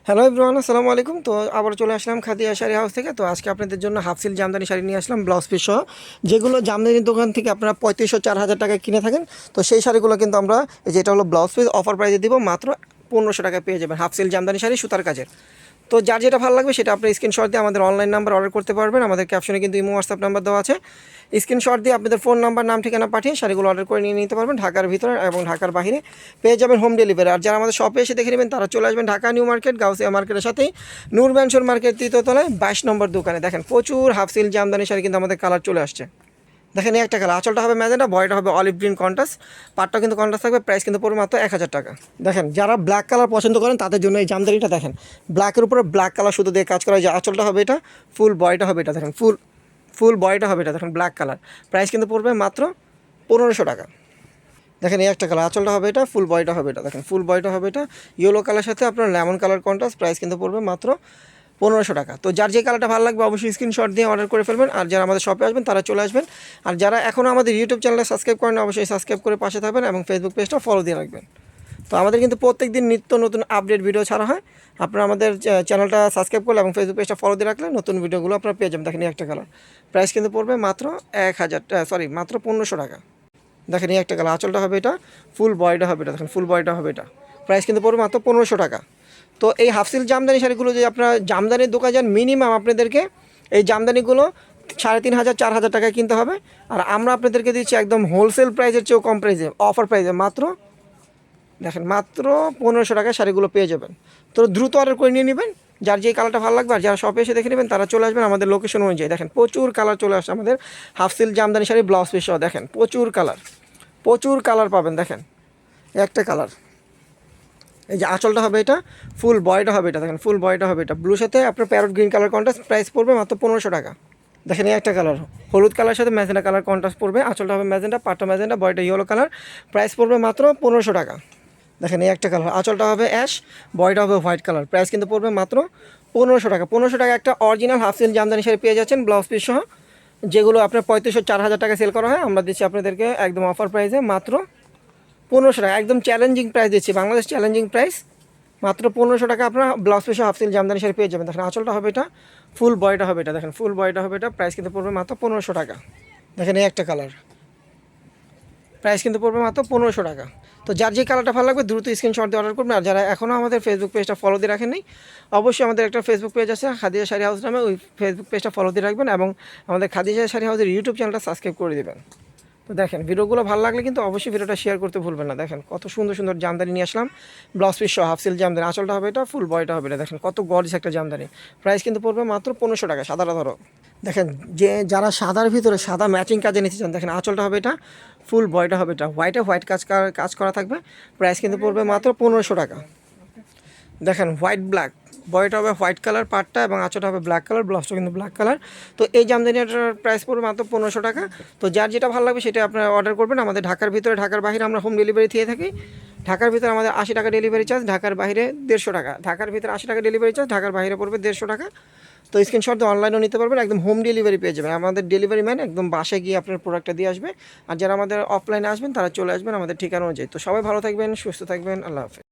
Hello everyone, আসসালামু আলাইকুম। তো আবার চলে আসলাম খাদিয়া শাড়ি হাউস থেকে। তো আজকে আপনাদের জন্য হাফ সিল জামদানি শাড়ি নিয়ে আসলাম ব্লাউজ পিস সহ, যেগুলো জামদানির দোকান থেকে আপনারা 3500-4000 টাকায় কিনে থাকেন। তো সেই শাড়িগুলো কিন্তু আমরা যেটা হলো ব্লাউজ পিস অফার প্রাইসে দিব, মাত্র 1500 টাকায় পেয়ে যাবেন হাফ সিল জামদানি শাড়ি সুতার কাজের। তো যার যেটা ভালো লাগবে সেটা আপনি স্ক্রিনশট দিয়ে আমাদের অনলাইন নাম্বার অর্ডার করতে পারবেন। আমাদের ক্যাপশনে কিন্তু ইমো হোয়াটসঅ্যাপ নাম্বার দেওয়া আছে। স্ক্রিনশট দিয়ে আপনাদের ফোন নাম্বার, নাম, ঠিকানা পাঠিয়ে শাড়িগুলো অর্ডার করে নিয়ে নিতে পারবেন। ঢাকার ভিতরে এবং ঢাকার বাইরে পেয়ে যাবেন হোম ডেলিভারি। আর যারা আমাদের শপে এসে দেখে নেবেন তারা চলে আসবেন ঢাকা নিউ মার্কেট, গাউসিয়া মার্কেটের সাথেই নূর ম্যানশন মার্কেট 3য় তলায় 22 নম্বর দোকানে। দেখেন প্রচুর হাফ সিল জামদানি শাড়ি কিন্তু আমাদের কালার চলে আসছে। দেখেন এই একটা কালার, আঁচলটা হবে ম্যাজেন্টা, বয়টা হবে অলিভ গ্রিন কন্ট্রাস্ট, পাটটাও কিন্তু কন্ট্রাস্ট থাকবে। প্রাইস কিন্তু পড়বে মাত্র 1000 টাকা। দেখেন যারা ব্ল্যাক কালার পছন্দ করেন তাদের জন্য এই জামদানিটা দেখেন, ব্ল্যাকের উপরে ব্ল্যাক কালার শুধু দিয়ে কাজ করা যায়। আঁচলটা হবে এটা, ফুল বয়টা হবে এটা, দেখেন ফুল বয়টা হবে এটা, দেখেন ব্ল্যাক কালার। প্রাইস কিন্তু পড়বে মাত্র 1500 টাকা। দেখেন এই একটা কালার, আঁচলটা হবে এটা, ফুল বয়টা হবে এটা, দেখেন ফুল বয়টা হবে এটা ইয়েলো কালার সাথে আপনার লেমন কালার কন্ট্রাস্ট। প্রাইস কিন্তু পড়বে মাত্র 1500 টাকা। তো যার যে কালারটা ভালো লাগবে অবশ্যই স্ক্রিনশট দিয়ে অর্ডার করে ফেলবেন। আর যারা আমাদের শপে আসবেন তারা চলে আসবেন। আর যারা এখনও আমাদের ইউটিউব চ্যানেলটা সাবস্ক্রাইব করেন অবশ্যই সাবস্ক্রাইব করে পাশে থাকবেন এবং ফেসবুক পেজটা ফলো দিয়ে রাখবেন। তো আমাদের কিন্তু প্রত্যেক দিন নিত্য নতুন আপডেট ভিডিও ছাড়া হয়। আপনারা আমাদের চ্যানেলটা সাবস্ক্রাইব করলে এবং ফেসবুক পেজটা ফলো দিয়ে রাখলে নতুন ভিডিওগুলো আপনারা পেয়ে যাবেন। দেখেন এই একটা কালার, প্রাইস কিন্তু পড়বে মাত্র 1500 টাকা। দেখেন এই একটা কালার, আঁচলটা হবে এটা, ফুল বয়টা হবে এটা, দেখেন ফুল বয়টা হবে এটা। প্রাইস কিন্তু পড়বে মাত্র 1500 টাকা। তো এই হাফসিল জামদানি শাড়িগুলো যে আপনারা জামদানির দোকান যান, মিনিমাম আপনাদেরকে এই জামদানিগুলো 3500-4000 টাকায় কিনতে হবে। আর আমরা আপনাদেরকে দিচ্ছি একদম হোলসেল প্রাইসের চেয়েও কম প্রাইসে, অফার প্রাইসে মাত্র দেখেন মাত্র 1500 টাকায় শাড়িগুলো পেয়ে যাবেন। তো দ্রুত অর্ডার করে নিয়ে নেবেন। যার যে কালারটা ভালো লাগবে আর যারা শপে এসে দেখে নেবেন তারা চলে আসবেন আমাদের লোকেশন অনুযায়ী। দেখেন প্রচুর কালার চলে আসছে আমাদের হাফসিল জামদানি শাড়ি ব্লাউজ পিস সহ। দেখেন প্রচুর কালার পাবেন। দেখেন একটা কালার, এই যে আঁচলটা হবে এটা, ফুল বয়টা হবে এটা, দেখেন ফুল বয়টা হবে এটা ব্লুর সাথে আপনার parrot green colour contrast. Price পড়বে মাত্র 1500 টাকা। দেখেন এই একটা কালার, হলুদ কালার সাথে ম্যাজেন্টা কালার কন্ট্রাস্ট পড়বে। আঁচলটা হবে ম্যাজেন্টা, পাটটা ম্যাজেন্টা, বয়টা ইয়েলো কালার। প্রাইস পড়বে মাত্র 1500 টাকা। দেখেন এই একটা কালার, আঁচলটা হবে অ্যাশ, বয়টা হবে হোয়াইট কালার। প্রাইস কিন্তু পড়বে মাত্র 1500 টাকা। 1500 টাকা একটা original half seal Jamdani sari পেয়ে যাচ্ছেন ব্লাউজ পিস সহ, যেগুলো আপনার 3500-4000 টাকা সেল করা হয়। আমরা দিচ্ছি আপনাদেরকে একদম অফার প্রাইসে মাত্র 1500 টাকা। একদম চ্যালেঞ্জিং প্রাইস দিচ্ছি, বাংলাদেশ চ্যালেঞ্জিং প্রাইস মাত্র 1500 টাকা আপনারা ব্লাউজ পিসে হাফ সিল জামদানি শাড়ি পেয়ে যাবেন। দেখেন আঁচলটা হবে এটা, ফুল বয়টা হবে এটা, দেখেন ফুল বয়টা হবে এটা। প্রাইস কিন্তু পড়বে মাত্র 1500 টাকা। দেখেন এই একটা কালার, প্রাইস কিন্তু পড়বে মাত্র 1500 টাকা। তো যার যে কালারটা ভালো লাগবে দ্রুত স্ক্রিনশট দিয়ে অর্ডার করবেন। আর যারা এখনও আমাদের ফেসবুক পেজটা ফলো দিয়ে রাখেননি অবশ্যই আমাদের একটা ফেসবুক পেজ আছে খাদিজা শাড়ি হাউস নামে, ওই ফেসবুক পেজটা ফলো দিয়ে রাখবেন এবং আমাদের খাদিজা শাড়ি হাউসের ইউটিউব চ্যানেলটা সাবস্ক্রাইব করে দেবেন। তো দেখেন ভিডিওগুলো ভালো লাগলে কিন্তু অবশ্যই ভিডিওটা শেয়ার করতে ভুলবেন না। দেখেন কত সুন্দর সুন্দর জামদানি নিয়ে আসলাম ব্লাউজ পিস সহ হাফ সিল জামদানি। আঁচলটা হবে এটা, ফুল বয়টা হবে এটা, দেখেন কত গর্জিয়াস একটা জামদানি। প্রাইস কিন্তু পড়বে মাত্র 1500 টাকা। সাদাটা ধরো, দেখেন যে যারা সাদার ভিতরে সাদা ম্যাচিং কাজে নিতে চান, দেখেন আঁচলটা হবে এটা, ফুল বয়টা হবে এটা, হোয়াইট কাজ করা থাকবে। প্রাইস কিন্তু পড়বে মাত্র 1500 টাকা। দেখেন হোয়াইট ব্ল্যাক, বয়টা হবে হোয়াইট কালার পাটটা এবং আঁচলটা হবে ব্ল্যাক কালার, ব্লাউজটা কিন্তু ব্ল্যাক কালার। তো এই জামদানিটার প্রাইস পড়বে মাত্র 1500 টাকা। তো যার যেটা ভালো লাগবে সেটা আপনারা অর্ডার করবেন। আমাদের ঢাকার ভিতরে ঢাকার বাইরে আমরা হোম ডেলিভারি দিয়ে থাকি। ঢাকার ভিতরে আমাদের 80 টাকা ডেলিভারি চার্জ, ঢাকার বাইরে 150 টাকা। ঢাকার ভিতরে 80 টাকা ডেলিভারি চার্জ, ঢাকার বাইরে পড়বে 150 টাকা। তো স্ক্রিনশট দিয়ে অনলাইনেও নিতে পারবেন, একদম হোম ডেলিভারি পেয়ে যাবেন। আমাদের ডেলিভারি ম্যান একদম বাসায় গিয়ে আপনার প্রোডাক্টটা দিয়ে আসবে। আর যারা আমাদের অফলাইনে আসবেন তারা চলে আসবেন আমাদের ঠিকানা অনুযায়ী। তো সবাই ভালো থাকবেন, সুস্থ থাকবেন, আল্লাহ হাফেজ।